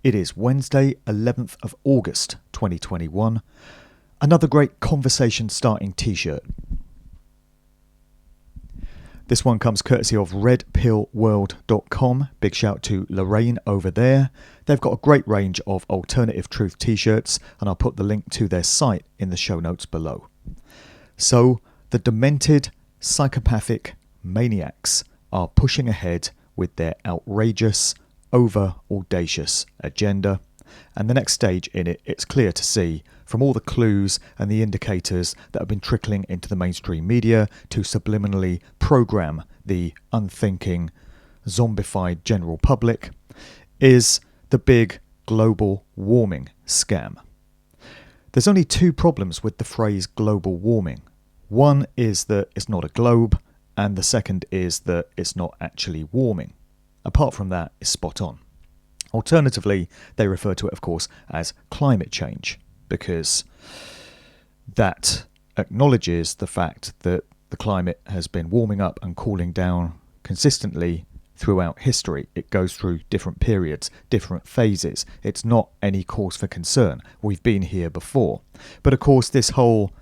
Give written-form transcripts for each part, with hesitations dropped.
It is Wednesday, 11th of August 2021. Another great conversation starting t-shirt. This one comes courtesy of redpillworld.com. Big shout to Lorraine over there. They've got a great range of alternative truth t-shirts, and I'll put the link to their site in the show notes below. So, the demented, psychopathic maniacs are pushing ahead with their outrageous, audacious agenda. And the next stage in it, it's clear to see from all the clues and the indicators that have been trickling into the mainstream media to subliminally program the unthinking, zombified general public, is the big global warming scam. There's only two problems with the phrase global warming. One is that it's not a globe, and the second is that it's not actually warming. Apart from that, it's spot on. Alternatively, they refer to it, of course, as climate change, because that acknowledges the fact that the climate has been warming up and cooling down consistently throughout history. It goes through different periods, different phases. It's not any cause for concern. We've been here before. But of course, this whole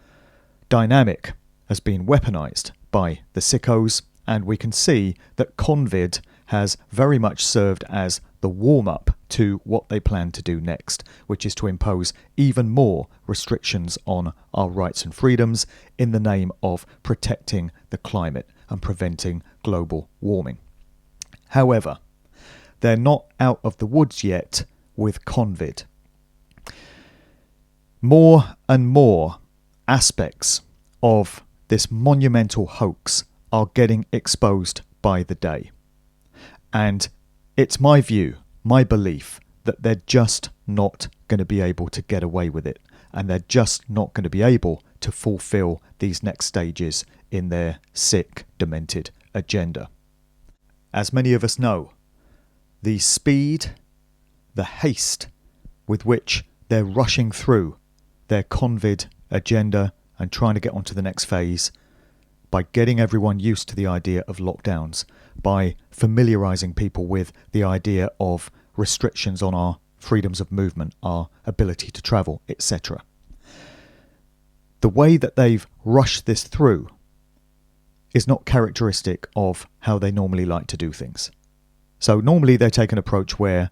dynamic has been weaponized by the sickos, and we can see that COVID has very much served as the warm-up to what they plan to do next, which is to impose even more restrictions on our rights and freedoms in the name of protecting the climate and preventing global warming. However, they're not out of the woods yet with COVID. More and more aspects of this monumental hoax are getting exposed by the day. And it's my view, my belief, that they're just not going to be able to get away with it. And they're just not going to be able to fulfill these next stages in their sick, demented agenda. As many of us know, the speed, the haste with which they're rushing through their COVID agenda and trying to get onto the next phase, by getting everyone used to the idea of lockdowns, by familiarising people with the idea of restrictions on our freedoms of movement, our ability to travel, etc. The way that they've rushed this through is not characteristic of how they normally like to do things. So normally they take an approach where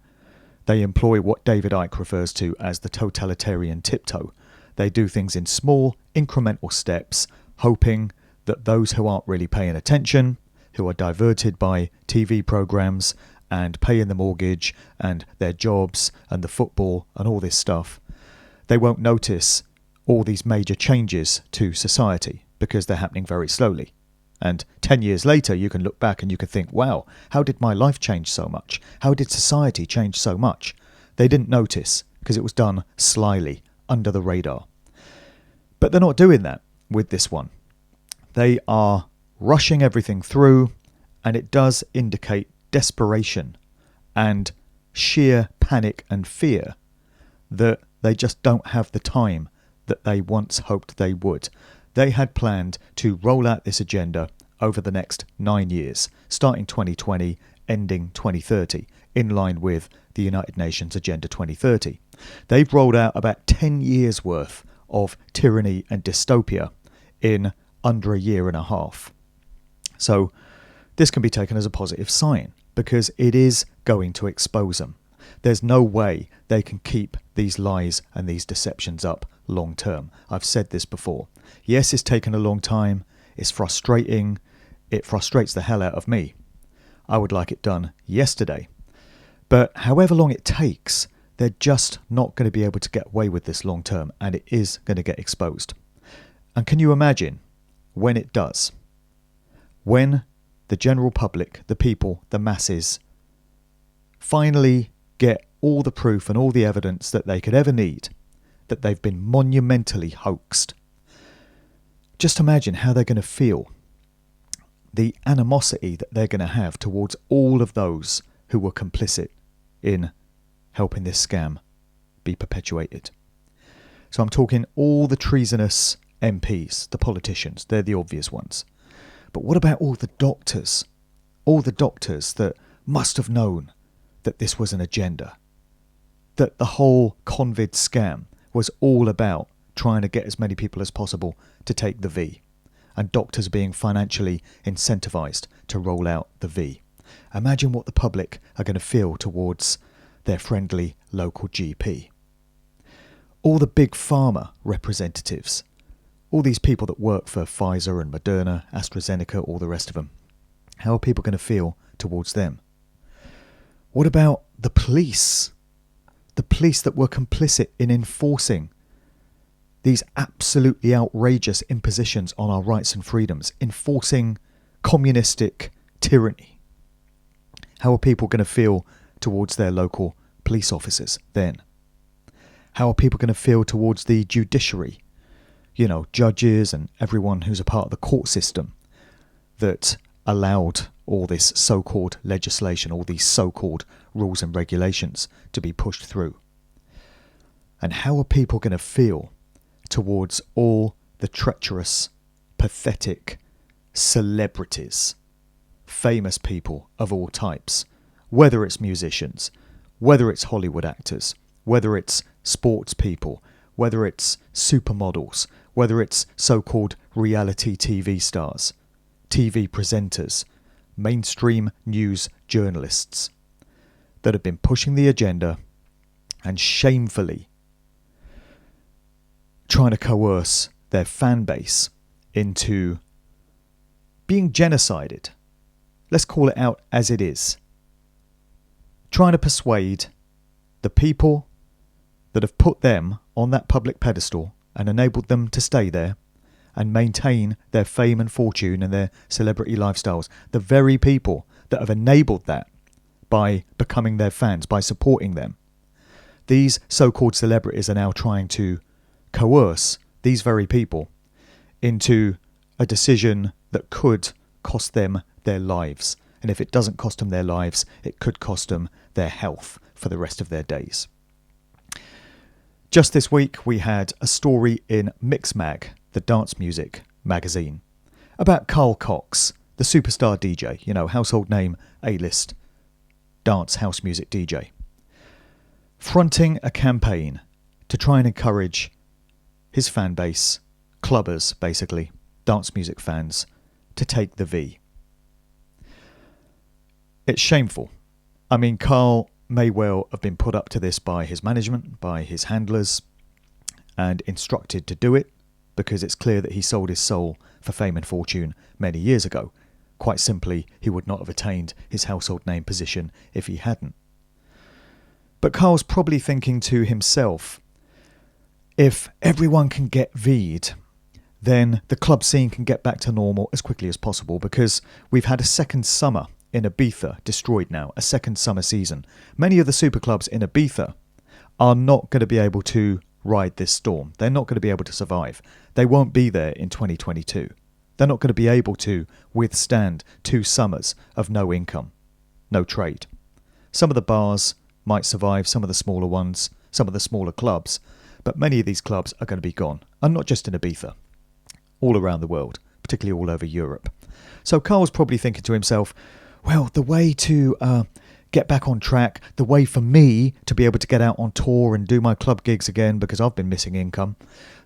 they employ what David Icke refers to as the totalitarian tiptoe. They do things in small, incremental steps, hoping that those who aren't really paying attention, who are diverted by TV programs and paying the mortgage and their jobs and the football and all this stuff, they won't notice all these major changes to society because they're happening very slowly. And 10 years later, you can look back and you can think, wow, how did my life change so much? How did society change so much? They didn't notice because it was done slyly, under the radar. But they're not doing that with this one. They are rushing everything through, and it does indicate desperation and sheer panic and fear that they just don't have the time that they once hoped they would. They had planned to roll out this agenda over the next 9 years, starting 2020, ending 2030, in line with the United Nations Agenda 2030. They've rolled out about 10 years worth of tyranny and dystopia in under a year and a half. So this can be taken as a positive sign because it is going to expose them. There's no way they can keep these lies and these deceptions up long term. I've said this before. Yes, it's taken a long time. It's frustrating. It frustrates the hell out of me. I would like it done yesterday. But however long it takes, they're just not going to be able to get away with this long term, and it is going to get exposed. And can you imagine when it does? When the general public, the people, the masses, finally get all the proof and all the evidence that they could ever need that they've been monumentally hoaxed. Just imagine how they're going to feel. The animosity that they're going to have towards all of those who were complicit in helping this scam be perpetuated. So I'm talking all the treasonous MPs, the politicians, they're the obvious ones. But what about all the doctors? All the doctors that must have known that this was an agenda. that the whole COVID scam was all about trying to get as many people as possible to take the V, and doctors being financially incentivized to roll out the V. Imagine what the public are going to feel towards their friendly local GP. All the big pharma representatives, all these people that work for Pfizer and Moderna, AstraZeneca, all the rest of them, how are people going to feel towards them? What about the police? The police that were complicit in enforcing these absolutely outrageous impositions on our rights and freedoms, enforcing communistic tyranny. How are people going to feel towards their local police officers then? How are people going to feel towards the judiciary? You know, judges and everyone who's a part of the court system that allowed all this so-called legislation, all these so-called rules and regulations to be pushed through. And how are people going to feel towards all the treacherous, pathetic celebrities, famous people of all types, whether it's musicians, whether it's Hollywood actors, whether it's sports people, whether it's supermodels, whether it's so-called reality TV stars, TV presenters, mainstream news journalists that have been pushing the agenda and shamefully trying to coerce their fan base into being genocided. Let's call it out as it is. Trying to persuade the people that have put them on that public pedestal and enabled them to stay there and maintain their fame and fortune and their celebrity lifestyles. The very people that have enabled that by becoming their fans, by supporting them. These so-called celebrities are now trying to coerce these very people into a decision that could cost them their lives. And if it doesn't cost them their lives, it could cost them their health for the rest of their days. Just this week, we had a story in Mixmag, the dance music magazine, about Carl Cox, the superstar DJ, you know, household name, A-list, dance house music DJ, fronting a campaign to try and encourage his fan base, clubbers basically, dance music fans, to take the V. It's shameful. I mean, Carl may well have been put up to this by his management, by his handlers, and instructed to do it, because it's clear that he sold his soul for fame and fortune many years ago. Quite simply, he would not have attained his household name position if he hadn't. But Carl's probably thinking to himself, if everyone can get V'd, then the club scene can get back to normal as quickly as possible, because we've had a second summer in Ibiza destroyed now, a second summer season. Many of the super clubs in Ibiza are not going to be able to ride this storm. They're not going to be able to survive. They won't be there in 2022. They're not going to be able to withstand 2 summers of no income, no trade. Some of the bars might survive, some of the smaller ones, some of the smaller clubs, but many of these clubs are going to be gone, and not just in Ibiza, all around the world, particularly all over Europe. So Carl's probably thinking to himself, well, the way to get back on track, the way for me to be able to get out on tour and do my club gigs again because I've been missing income,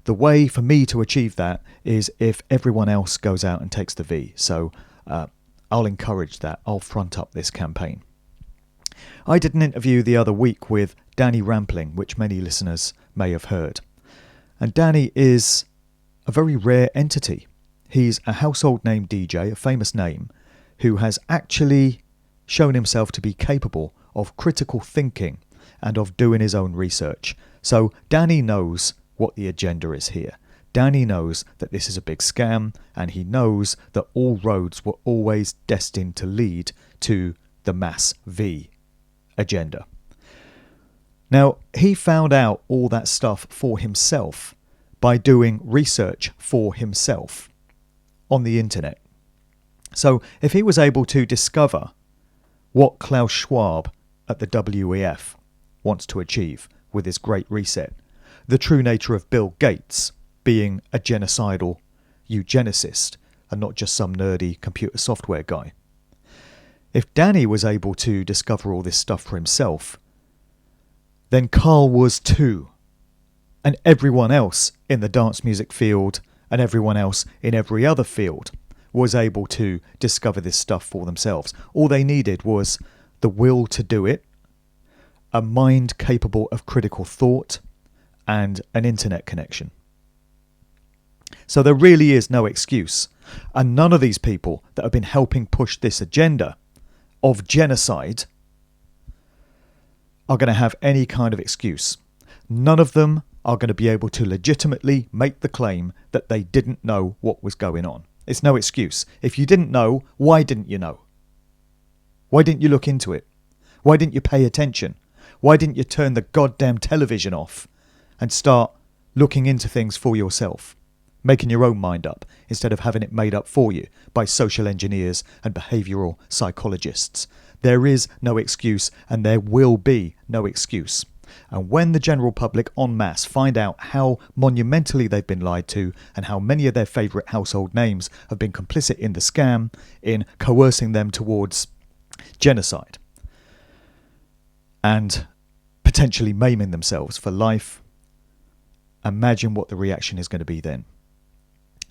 the way for me to achieve that is if everyone else goes out and takes the V. So I'll encourage that. I'll front up this campaign. I did an interview the other week with Danny Rampling, which many listeners may have heard. And Danny is a very rare entity. He's a household name DJ, a famous name, who has actually shown himself to be capable of critical thinking and of doing his own research. So Danny knows what the agenda is here. Danny knows that this is a big scam, and he knows that all roads were always destined to lead to the mass V agenda. Now, he found out all that stuff for himself by doing research for himself on the internet. So if he was able to discover what Klaus Schwab at the WEF wants to achieve with his Great Reset, the true nature of Bill Gates being a genocidal eugenicist and not just some nerdy computer software guy. If Danny was able to discover all this stuff for himself, then Carl was too. And everyone else in the dance music field and everyone else in every other field was able to discover this stuff for themselves. All they needed was the will to do it, a mind capable of critical thought, and an internet connection. So there really is no excuse. And none of these people that have been helping push this agenda of genocide are going to have any kind of excuse. None of them are going to be able to legitimately make the claim that they didn't know what was going on. It's no excuse. If you didn't know, why didn't you know? Why didn't you look into it? Why didn't you pay attention? Why didn't you turn the goddamn television off and start looking into things for yourself, making your own mind up instead of having it made up for you by social engineers and behavioural psychologists? There is no excuse, and there will be no excuse. And when the general public en masse find out how monumentally they've been lied to and how many of their favourite household names have been complicit in the scam, in coercing them towards genocide and potentially maiming themselves for life, imagine what the reaction is going to be then.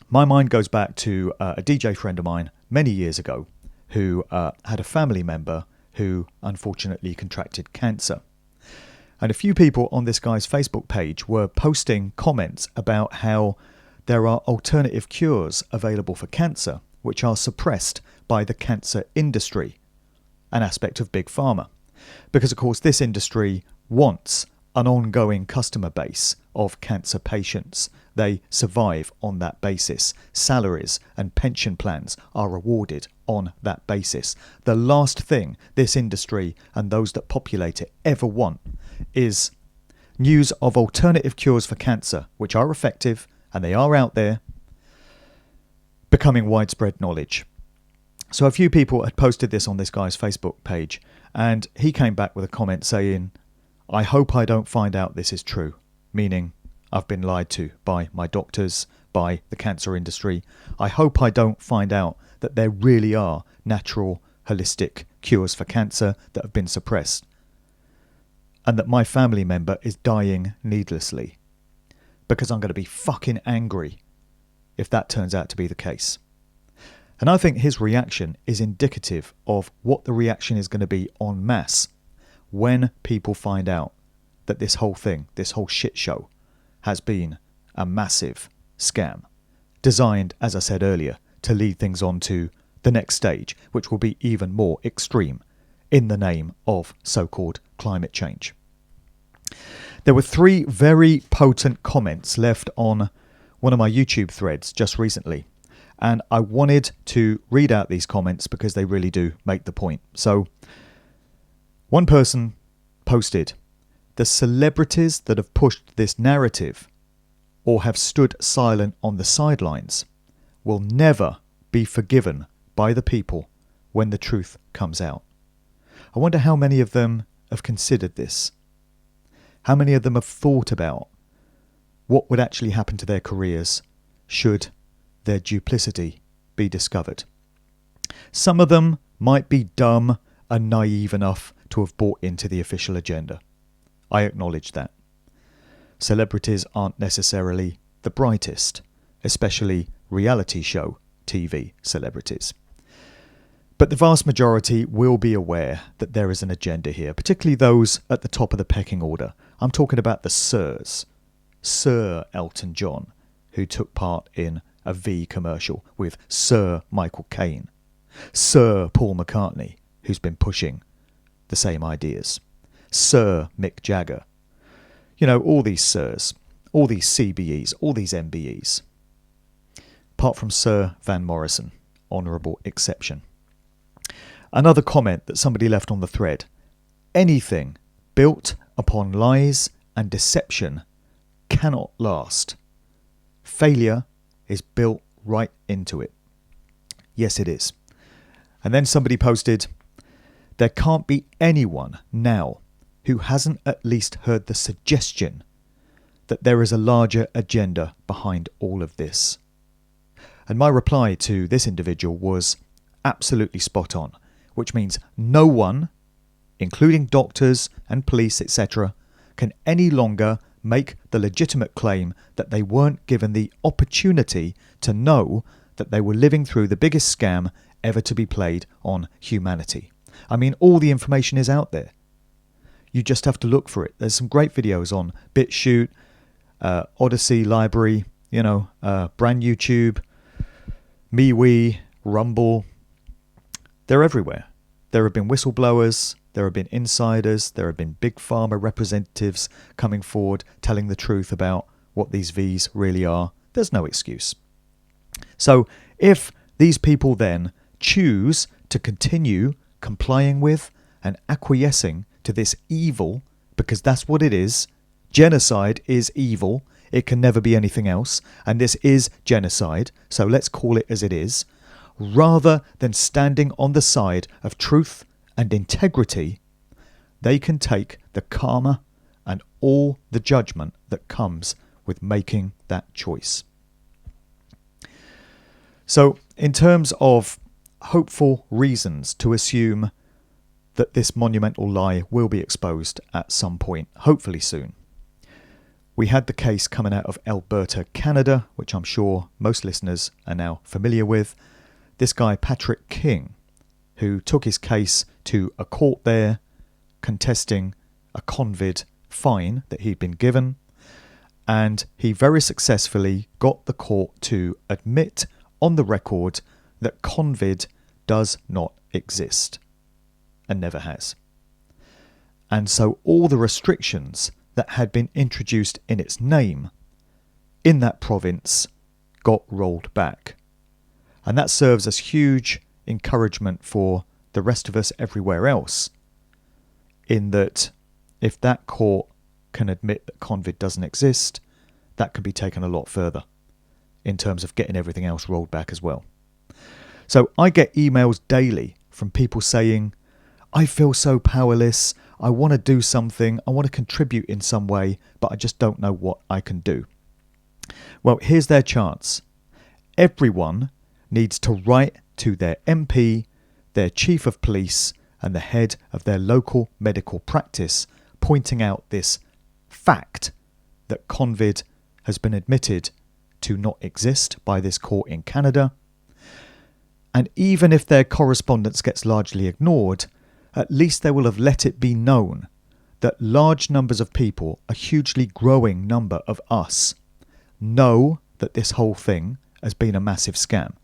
My mind goes back to a DJ friend of mine many years ago who had a family member who unfortunately contracted cancer. And a few people on this guy's Facebook page were posting comments about how there are alternative cures available for cancer, which are suppressed by the cancer industry, an aspect of Big Pharma. Because, of course, this industry wants an ongoing customer base of cancer patients. They survive on that basis. Salaries and pension plans are awarded on that basis. The last thing this industry and those that populate it ever want is news of alternative cures for cancer, which are effective and they are out there, becoming widespread knowledge. So a few people had posted this on this guy's Facebook page, and he came back with a comment saying, "I hope I don't find out this is true," meaning I've been lied to by my doctors, by the cancer industry. "I hope I don't find out that there really are natural, holistic cures for cancer that have been suppressed, and that my family member is dying needlessly, because I'm going to be fucking angry if that turns out to be the case." And I think his reaction is indicative of what the reaction is going to be en masse when people find out that this whole thing, this whole shit show, has been a massive scam, designed, as I said earlier, to lead things on to the next stage, which will be even more extreme in the name of so-called climate change. There were 3 very potent comments left on one of my YouTube threads just recently, and I wanted to read out these comments because they really do make the point. So, one person posted, "The celebrities that have pushed this narrative or have stood silent on the sidelines will never be forgiven by the people when the truth comes out." I wonder how many of them have considered this. How many of them have thought about what would actually happen to their careers should their duplicity be discovered. Some of them might be dumb and naive enough to have bought into the official agenda. I acknowledge that. Celebrities aren't necessarily the brightest, especially reality show TV celebrities. But the vast majority will be aware that there is an agenda here, particularly those at the top of the pecking order. I'm talking about the Sirs. Sir Elton John, who took part in a V commercial with Sir Michael Caine. Sir Paul McCartney, who's been pushing the same ideas. Sir Mick Jagger. You know, all these Sirs, all these CBEs, all these MBEs. Apart from Sir Van Morrison, honourable exception. Another comment that somebody left on the thread. Anything built upon lies and deception cannot last. Failure is built right into it. Yes, it is. And then somebody posted, "There can't be anyone now who hasn't at least heard the suggestion that there is a larger agenda behind all of this." And my reply to this individual was absolutely spot on, which means no one, including doctors and police, etc., can any longer make the legitimate claim that they weren't given the opportunity to know that they were living through the biggest scam ever to be played on humanity. I mean, all the information is out there. You just have to look for it. There's some great videos on BitChute, Odyssey Library, Brand YouTube, MeWe, Rumble. They're everywhere. There have been whistleblowers, there have been insiders, there have been big pharma representatives coming forward telling the truth about what these Vs really are. There's no excuse. So if these people then choose to continue complying with and acquiescing to this evil, because that's what it is, genocide is evil, it can never be anything else, and this is genocide, so let's call it as it is, rather than standing on the side of truth and integrity, they can take the karma and all the judgment that comes with making that choice. So, in terms of hopeful reasons to assume that this monumental lie will be exposed at some point, hopefully soon. We had the case coming out of Alberta, Canada, which I'm sure most listeners are now familiar with. This guy, Patrick King, who took his case to a court there, contesting a convid fine that he'd been given, and he very successfully got the court to admit on the record that convid does not exist, and never has. And so all the restrictions that had been introduced in its name in that province got rolled back. And that serves as huge encouragement for the rest of us everywhere else, in that if that court can admit that convid doesn't exist, that can be taken a lot further in terms of getting everything else rolled back as well. So I get emails daily from people saying, I feel so powerless, I want to do something, I want to contribute in some way, but I just don't know what I can do. Well, here's their chance. Everyone needs to write to their MP, their chief of police, and the head of their local medical practice, pointing out this fact that convid has been admitted to not exist by this court in Canada. And even if their correspondence gets largely ignored, at least they will have let it be known that large numbers of people, a hugely growing number of us, know that this whole thing has been a massive scam.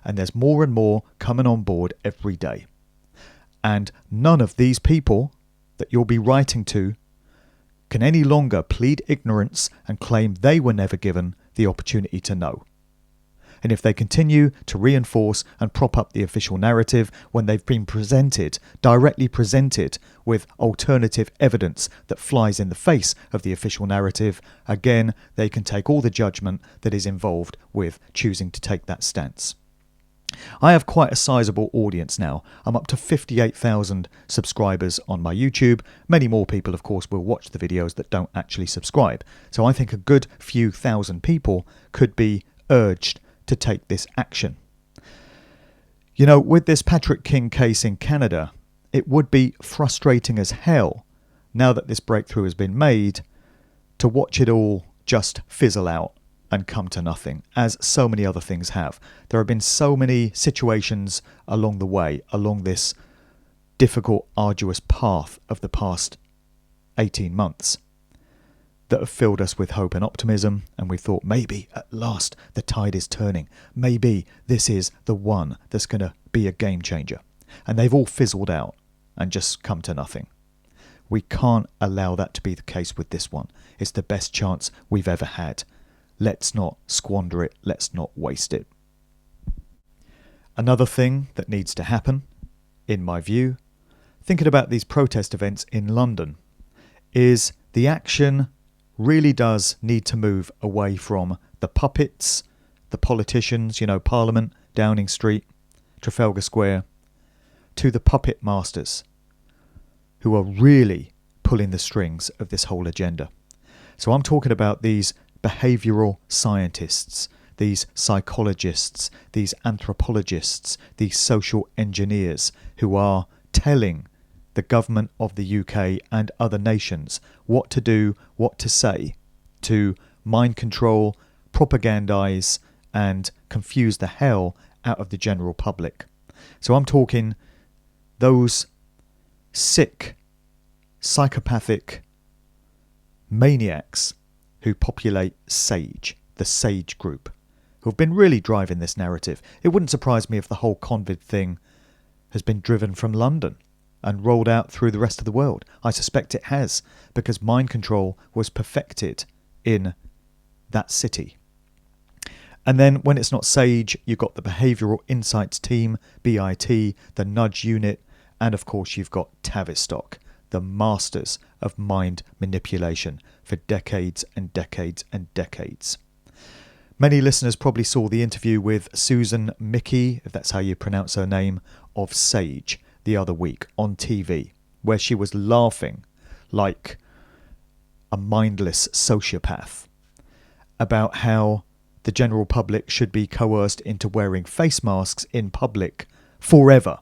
And there's more and more coming on board every day. And none of these people that you'll be writing to can any longer plead ignorance and claim they were never given the opportunity to know. And if they continue to reinforce and prop up the official narrative when they've been directly presented with alternative evidence that flies in the face of the official narrative, again, they can take all the judgment that is involved with choosing to take that stance. I have quite a sizable audience now. I'm up to 58,000 subscribers on my YouTube. Many more people, of course, will watch the videos that don't actually subscribe. So I think a good few thousand people could be urged to take this action. You know, with this Patrick King case in Canada, it would be frustrating as hell, now that this breakthrough has been made, to watch it all just fizzle out and come to nothing, as so many other things have. There have been so many situations along the way, along this difficult, arduous path of the past 18 months, that have filled us with hope and optimism, and we thought maybe at last the tide is turning. Maybe this is the one that's going to be a game changer. And they've all fizzled out and just come to nothing. We can't allow that to be the case with this one. It's the best chance we've ever had. Let's not squander it. Let's not waste it. Another thing that needs to happen, in my view, thinking about these protest events in London, is the action really does need to move away from the puppets, the politicians, Parliament, Downing Street, Trafalgar Square, to the puppet masters who are really pulling the strings of this whole agenda. So I'm talking about these behavioural scientists, these psychologists, these anthropologists, these social engineers who are telling the government of the UK and other nations what to do, what to say, to mind control, propagandise and confuse the hell out of the general public. So I'm talking those sick, psychopathic maniacs who populate SAGE, the SAGE group, who have been really driving this narrative. It wouldn't surprise me if the whole COVID thing has been driven from London and rolled out through the rest of the world. I suspect it has, because mind control was perfected in that city. And then when it's not SAGE, you've got the Behavioural Insights Team, BIT, the Nudge Unit, and of course you've got Tavistock, the masters of mind manipulation for decades and decades and decades. Many listeners probably saw the interview with Susan Mickey, if that's how you pronounce her name, of SAGE the other week on TV, where she was laughing like a mindless sociopath about how the general public should be coerced into wearing face masks in public forever.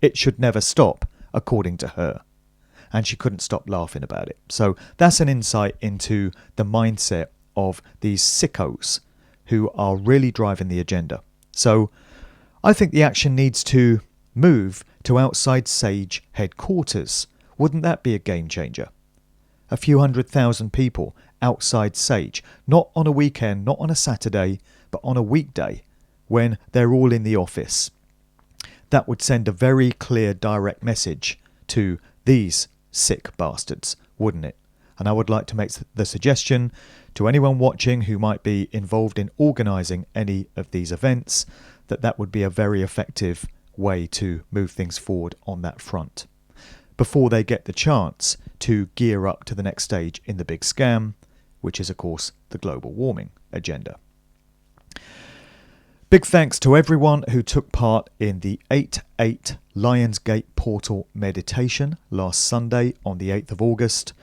It should never stop, according to her. And she couldn't stop laughing about it. So that's an insight into the mindset of these sickos who are really driving the agenda. So I think the action needs to move to outside SAGE headquarters. Wouldn't that be a game changer? A few 100,000 people outside SAGE, not on a weekend, not on a Saturday, but on a weekday when they're all in the office. That would send a very clear direct message to these sick bastards, wouldn't it? And I would like to make the suggestion to anyone watching who might be involved in organising any of these events that that would be a very effective way to move things forward on that front, before they get the chance to gear up to the next stage in the big scam, which is of course the global warming agenda. Big thanks to everyone who took part in the 8-8 Lionsgate portal meditation last Sunday on the 8th of August.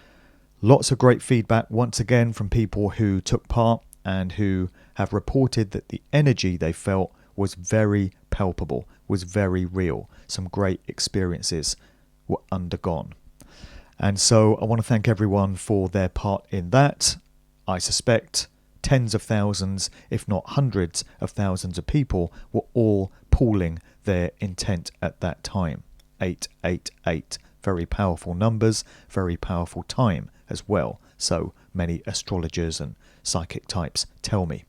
Lots of great feedback once again from people who took part and who have reported that the energy they felt was very palpable, was very real. Some great experiences were undergone. And so I want to thank everyone for their part in that. I suspect tens of thousands, if not hundreds of thousands of people were all pooling their intent at that time. 888. Very powerful numbers, very powerful time as well. So many astrologers and psychic types tell me.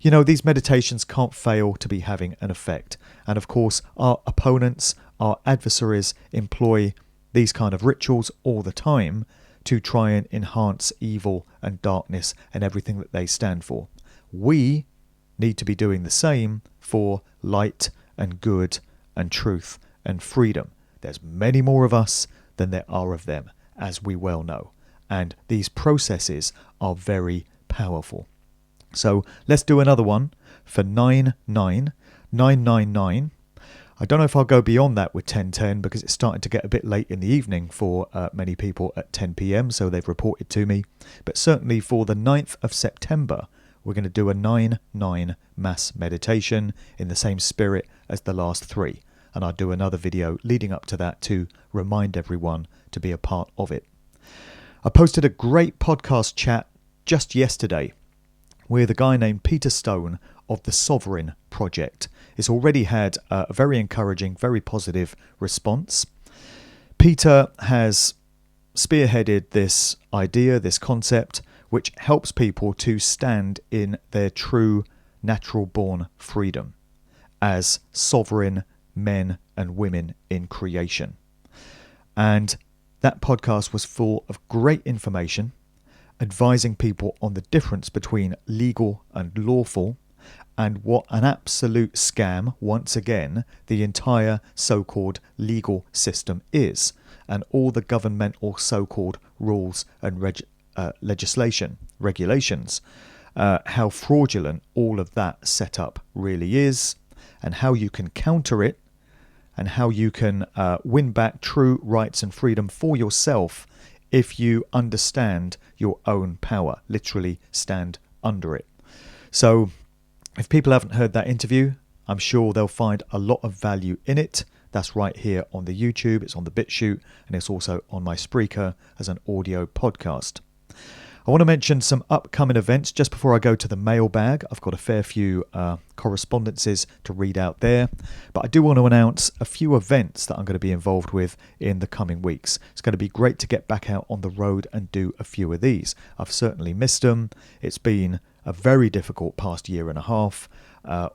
You know, these meditations can't fail to be having an effect. And of course, our opponents, our adversaries employ these kind of rituals all the time to try and enhance evil and darkness and everything that they stand for. We need to be doing the same for light and good and truth and freedom. There's many more of us than there are of them, as we well know. And these processes are very powerful. So let's do another one for 99999. I don't know if I'll go beyond that with 1010 because it's starting to get a bit late in the evening for many people at 10 p.m, so they've reported to me. But certainly for the 9th of September, we're going to do a 9-9 mass meditation in the same spirit as the last three. And I'll do another video leading up to that to remind everyone to be a part of it. I posted a great podcast chat just yesterday with a guy named Peter Stone of the Sovereign Project. It's already had a very encouraging, very positive response. Peter has spearheaded this idea, this concept, which helps people to stand in their true natural-born freedom as sovereign men and women in creation. And that podcast was full of great information, advising people on the difference between legal and lawful, and what an absolute scam, once again, the entire so-called legal system is, and all the governmental so-called rules and regulations, how fraudulent all of that setup really is, and how you can counter it, and how you can win back true rights and freedom for yourself if you understand your own power, literally stand under it. So if people haven't heard that interview, I'm sure they'll find a lot of value in it. That's right here on the YouTube, it's on the BitChute, and it's also on my Spreaker as an audio podcast. I want to mention some upcoming events just before I go to the mailbag. I've got a fair few correspondences to read out there, but I do want to announce a few events that I'm going to be involved with in the coming weeks. It's going to be great to get back out on the road and do a few of these. I've certainly missed them. It's been a very difficult past year and a half.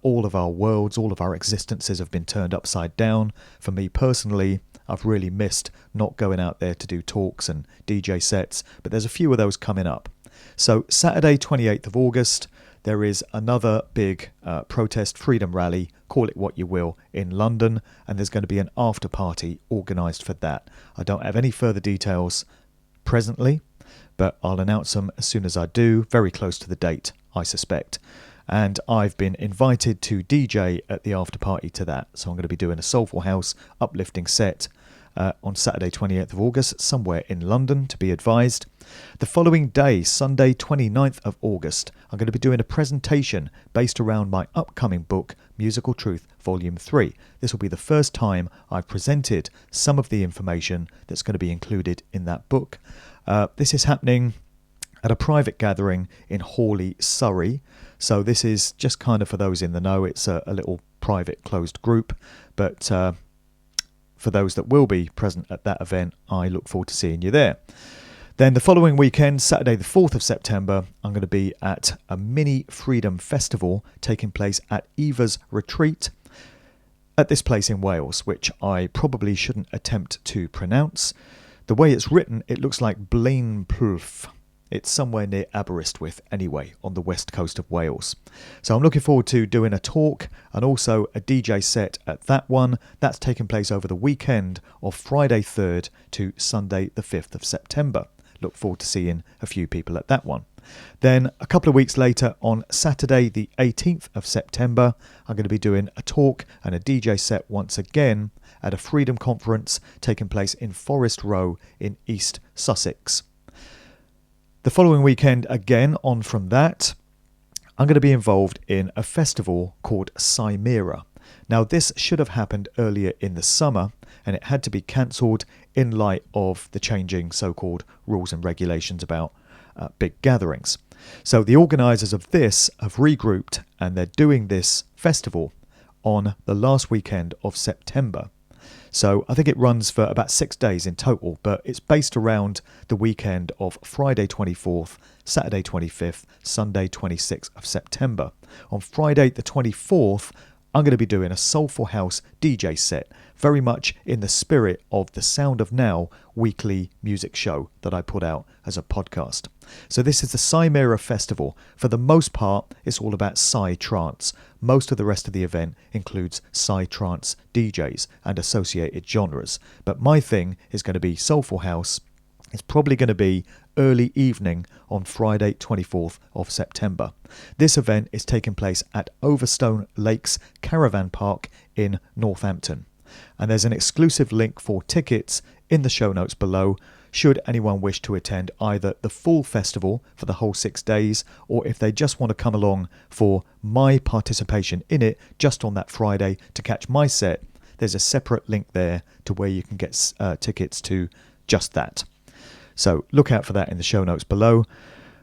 All of our worlds, all of our existences have been turned upside down. For me personally, I've really missed not going out there to do talks and DJ sets, but there's a few of those coming up. So Saturday 28th of August, there is another big protest freedom rally, call it what you will, in London, and there's going to be an after party organised for that. I don't have any further details presently, but I'll announce them as soon as I do, very close to the date, I suspect. And I've been invited to DJ at the after party to that. So I'm going to be doing a Soulful House uplifting set on Saturday 28th of August, somewhere in London, to be advised. The following day, Sunday 29th of August, I'm going to be doing a presentation based around my upcoming book, Musical Truth Volume 3. This will be the first time I've presented some of the information that's going to be included in that book. This is happening at a private gathering in Hawley, Surrey. So this is just kind of for those in the know. It's a little private closed group, but for those that will be present at that event, I look forward to seeing you there. Then the following weekend, Saturday the 4th of September, I'm going to be at a mini freedom festival taking place at Eva's Retreat at this place in Wales, which I probably shouldn't attempt to pronounce. The way it's written, it looks like Blaenpulf. It's somewhere near Aberystwyth anyway, on the west coast of Wales. So I'm looking forward to doing a talk and also a DJ set at that one. That's taking place over the weekend of Friday 3rd to Sunday the 5th of September. Look forward to seeing a few people at that one. Then a couple of weeks later, on Saturday the 18th of September, I'm going to be doing a talk and a DJ set once again at a freedom conference taking place in Forest Row in East Sussex. The following weekend, again on from that, I'm going to be involved in a festival called Cymera. Now, this should have happened earlier in the summer, and it had to be cancelled in light of the changing so-called rules and regulations about big gatherings. So the organisers of this have regrouped, and they're doing this festival on the last weekend of September. So I think it runs for about 6 days in total, but it's based around the weekend of Friday 24th, Saturday 25th, Sunday 26th of September. On Friday the 24th, I'm going to be doing a Soulful House DJ set, very much in the spirit of the Sound of Now weekly music show that I put out as a podcast. So this is the Cymera Festival. For the most part, it's all about Psy-Trance. Most of the rest of the event includes Psy-Trance DJs and associated genres. But my thing is going to be Soulful House. It's probably going to be early evening on Friday 24th of September. This event is taking place at Overstone Lakes Caravan Park in Northampton. And there's an exclusive link for tickets in the show notes below should anyone wish to attend either the full festival for the whole 6 days, or if they just want to come along for my participation in it just on that Friday to catch my set. There's a separate link there to where you can get tickets to just that. So look out for that in the show notes below.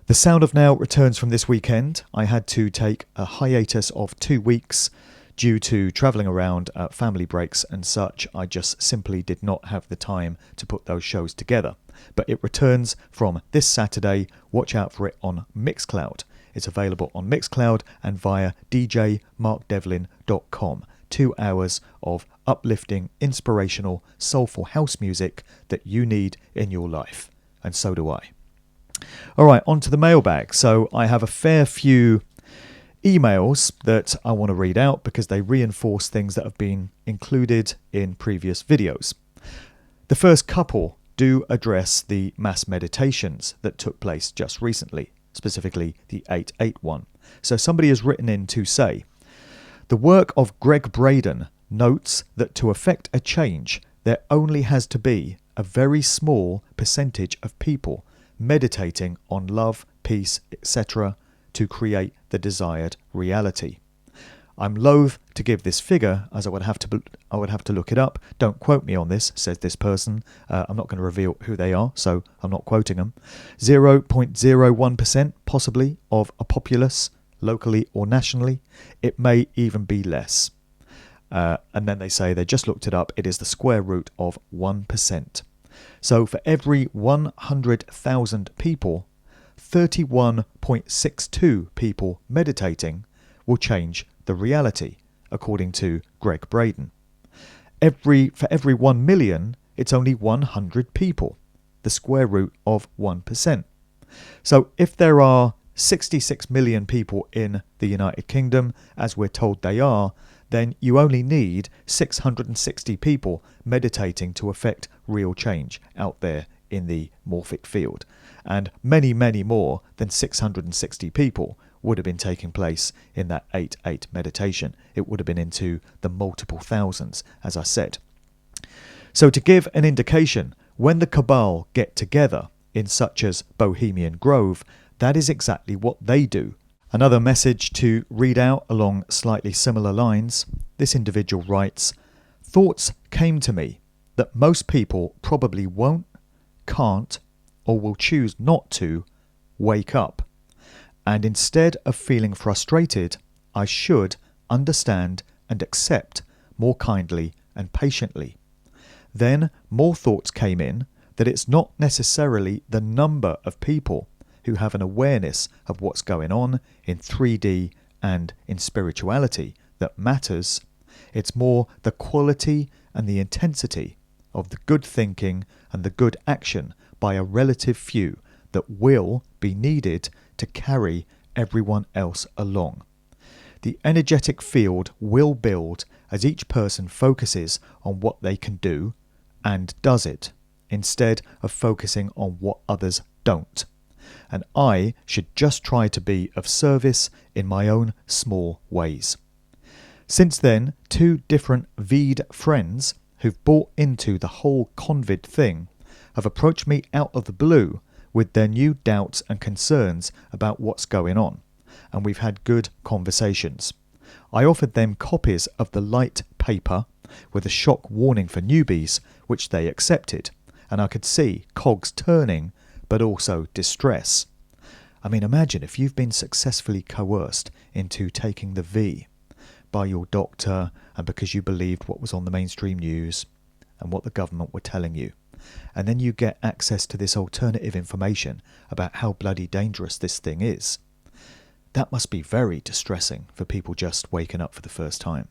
The Sound of Now returns from this weekend. I had to take a hiatus of 2 weeks due to travelling around, family breaks and such. I just simply did not have the time to put those shows together. But it returns from this Saturday. Watch out for it on Mixcloud. It's available on Mixcloud and via djmarkdevlin.com. 2 hours of uplifting, inspirational, soulful house music that you need in your life. And so do I. All right, on to the mailbag. So I have a fair few emails that I want to read out because they reinforce things that have been included in previous videos. The first couple do address the mass meditations that took place just recently, specifically the 8/8 one. So somebody has written in to say, the work of Greg Braden notes that to effect a change, there only has to be a very small percentage of people meditating on love, peace, etc. to create the desired reality. I'm loath to give this figure, as I would have to look it up. Don't quote me on this, says this person. I'm not going to reveal who they are, so I'm not quoting them. 0.01% possibly of a populace, locally or nationally. It may even be less. And then they say they just looked it up. It is the square root of 1%. So for every 100,000 people, 31.62 people meditating will change the reality, according to Greg Braden. For every 1 million, it's only 100 people, the square root of 1%. So if there are 66 million people in the United Kingdom, as we're told they are, then you only need 660 people meditating to affect real change out there in the morphic field. And many, many more than 660 people would have been taking place in that 8-8 meditation. It would have been into the multiple thousands, as I said. So to give an indication, when the cabal get together in such as Bohemian Grove, that is exactly what they do. Another message to read out along slightly similar lines. This individual writes, "Thoughts came to me that most people probably won't, can't, or will choose not to wake up. And instead of feeling frustrated, I should understand and accept more kindly and patiently. Then more thoughts came in that it's not necessarily the number of people who have an awareness of what's going on in 3D and in spirituality that matters. It's more the quality and the intensity of the good thinking and the good action by a relative few that will be needed to carry everyone else along. The energetic field will build as each person focuses on what they can do and does it, instead of focusing on what others don't. And I should just try to be of service in my own small ways." Since then, 2 different V'd friends who've bought into the whole convid thing have approached me out of the blue with their new doubts and concerns about what's going on, and we've had good conversations. I offered them copies of the light paper with a shock warning for newbies, which they accepted, and I could see cogs turning, but also distress. I mean, imagine if you've been successfully coerced into taking the V by your doctor and because you believed what was on the mainstream news and what the government were telling you. And then you get access to this alternative information about how bloody dangerous this thing is. That must be very distressing for people just waking up for the first time.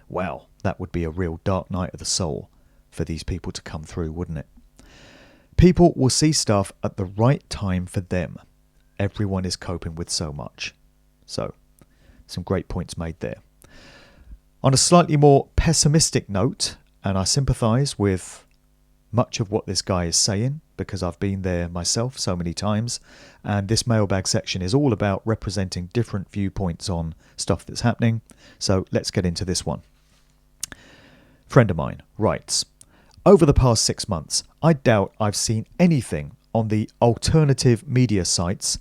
Wow, that would be a real dark night of the soul for these people to come through, wouldn't it? People will see stuff at the right time for them. Everyone is coping with so much. So, some great points made there. On a slightly more pessimistic note, and I sympathise with much of what this guy is saying because I've been there myself so many times, and this mailbag section is all about representing different viewpoints on stuff that's happening. So let's get into this one. Friend of mine writes, "Over the past 6 months, I doubt I've seen anything on the alternative media sites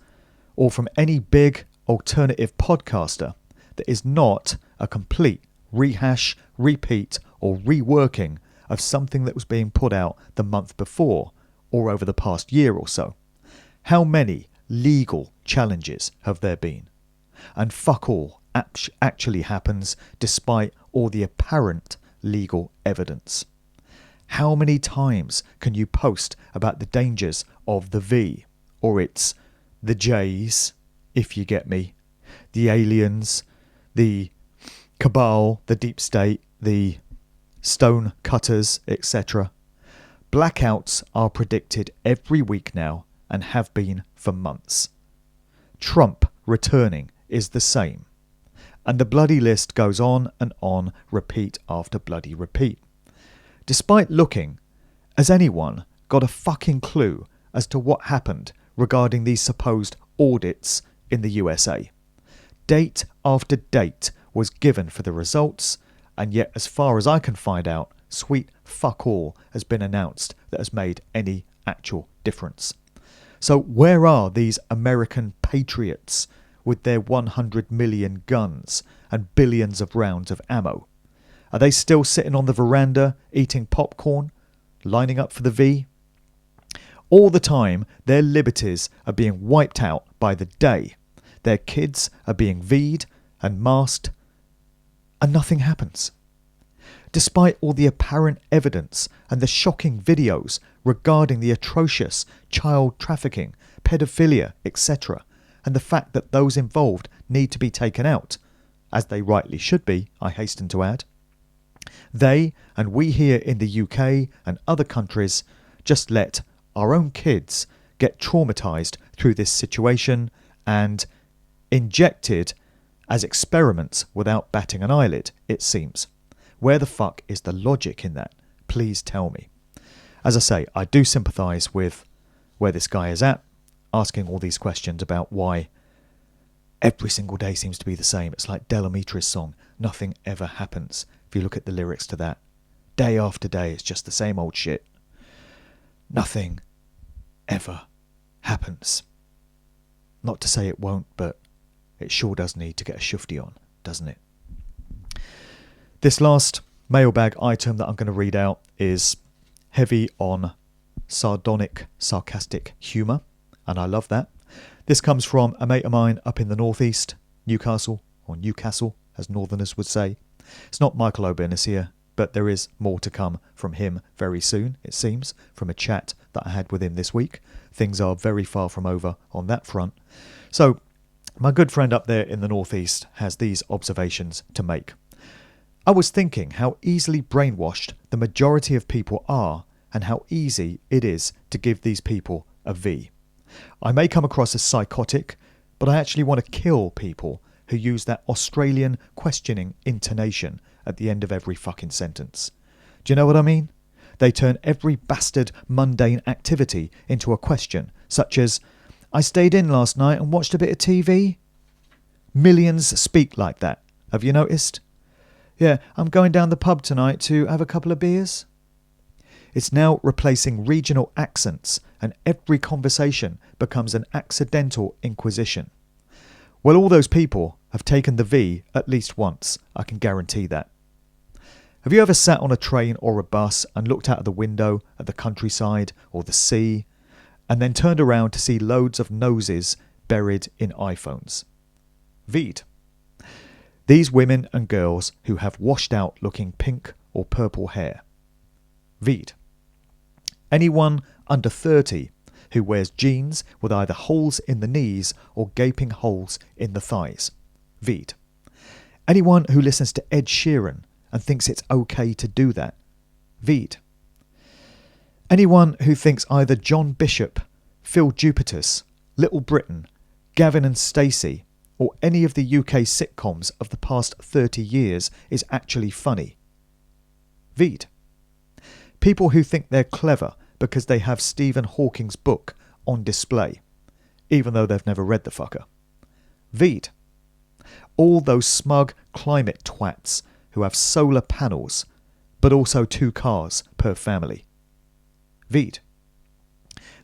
or from any big alternative podcaster that is not a complete rehash, repeat or reworking of something that was being put out the month before or over the past year or so. How many legal challenges have there been? And fuck all actually happens despite all the apparent legal evidence. How many times can you post about the dangers of the V, or it's the J's, if you get me, the aliens, the cabal, the deep state, the stone cutters, etc. Blackouts are predicted every week now and have been for months. Trump returning is the same. And the bloody list goes on, repeat after bloody repeat. Despite looking, has anyone got a fucking clue as to what happened regarding these supposed audits in the USA? Date after date was given for the results, and yet as far as I can find out, sweet fuck all has been announced that has made any actual difference. So where are these American patriots with their 100 million guns and billions of rounds of ammo? Are they still sitting on the veranda eating popcorn, lining up for the V? All the time, their liberties are being wiped out by the day. Their kids are being V'd and masked, and nothing happens. Despite all the apparent evidence and the shocking videos regarding the atrocious child trafficking, pedophilia, etc., and the fact that those involved need to be taken out, as they rightly should be, I hasten to add, they, and we here in the UK and other countries, just let our own kids get traumatised through this situation and injected as experiments without batting an eyelid, it seems. Where the fuck is the logic in that? Please tell me. As I say, I do sympathise with where this guy is at, asking all these questions about why every single day seems to be the same. It's like Delamitre's song, Nothing Ever Happens. If you look at the lyrics to that, day after day, it's just the same old shit. Nothing ever happens. Not to say it won't, but it sure does need to get a shufti on, doesn't it? This last mailbag item that I'm going to read out is heavy on sardonic, sarcastic humour, and I love that. This comes from a mate of mine up in the northeast, Newcastle, or Newcastle, as northerners would say. It's not Michael O'Byrne here, but there is more to come from him very soon, it seems, from a chat that I had with him this week. Things are very far from over on that front. So, my good friend up there in the northeast has these observations to make. I was thinking how easily brainwashed the majority of people are and how easy it is to give these people a V. I may come across as psychotic, but I actually want to kill people who use that Australian questioning intonation at the end of every fucking sentence. Do you know what I mean? They turn every bastard mundane activity into a question, such as, I stayed in last night and watched a bit of TV. Millions speak like that. Have you noticed? Yeah, I'm going down the pub tonight to have a couple of beers. It's now replacing regional accents, and every conversation becomes an accidental inquisition. Well, all those people have taken the V at least once, I can guarantee that. Have you ever sat on a train or a bus and looked out of the window at the countryside or the sea, and then turned around to see loads of noses buried in iPhones? V'd. These women and girls who have washed out looking pink or purple hair. V'd. Anyone under 30 who wears jeans with either holes in the knees or gaping holes in the thighs. V'd. Anyone who listens to Ed Sheeran and thinks it's okay to do that. V'd. Anyone who thinks either John Bishop, Phil Jupitus, Little Britain, Gavin and Stacey, or any of the UK sitcoms of the past 30 years is actually funny. V'd. People who think they're clever because they have Stephen Hawking's book on display, even though they've never read the fucker. V'd. All those smug climate twats who have solar panels, but also 2 cars per family. V'd.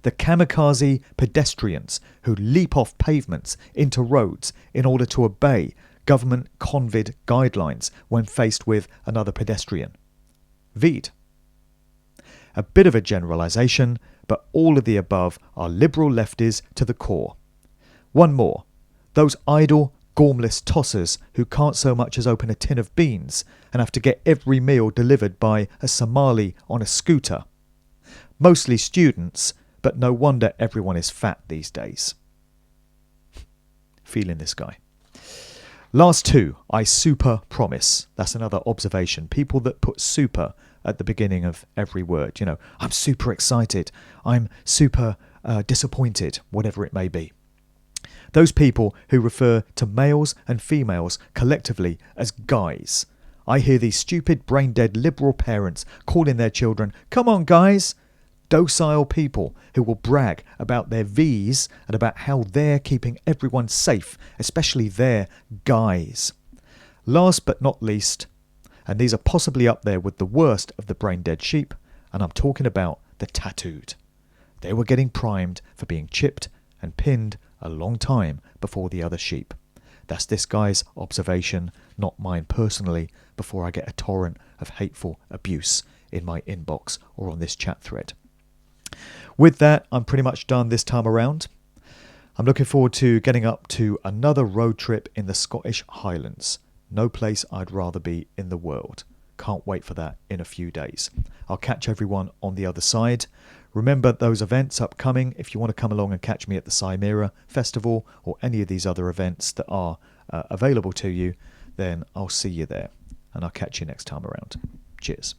The kamikaze pedestrians who leap off pavements into roads in order to obey government convid guidelines when faced with another pedestrian. V'd. A bit of a generalisation, but all of the above are liberal lefties to the core. One more. Those idle, gormless tossers who can't so much as open a tin of beans and have to get every meal delivered by a Somali on a scooter. Mostly students, but no wonder everyone is fat these days. Feeling this guy. Last 2, I super promise. That's another observation. People that put super at the beginning of every word. You know, I'm super excited. I'm super disappointed, whatever it may be. Those people who refer to males and females collectively as guys. I hear these stupid brain-dead liberal parents calling their children, come on guys. Docile people who will brag about their V's and about how they're keeping everyone safe, especially their guys. Last but not least, and these are possibly up there with the worst of the brain-dead sheep, and I'm talking about the tattooed. They were getting primed for being chipped and pinned a long time before the other sheep. That's this guy's observation, not mine personally, before I get a torrent of hateful abuse in my inbox or on this chat thread. With that, I'm pretty much done this time around. I'm looking forward to getting up to another road trip in the Scottish Highlands. No place I'd rather be in the world. Can't wait for that in a few days. I'll catch everyone on the other side. Remember those events upcoming. If you want to come along and catch me at the Cymera Festival or any of these other events that are available to you, then I'll see you there. And I'll catch you next time around. Cheers.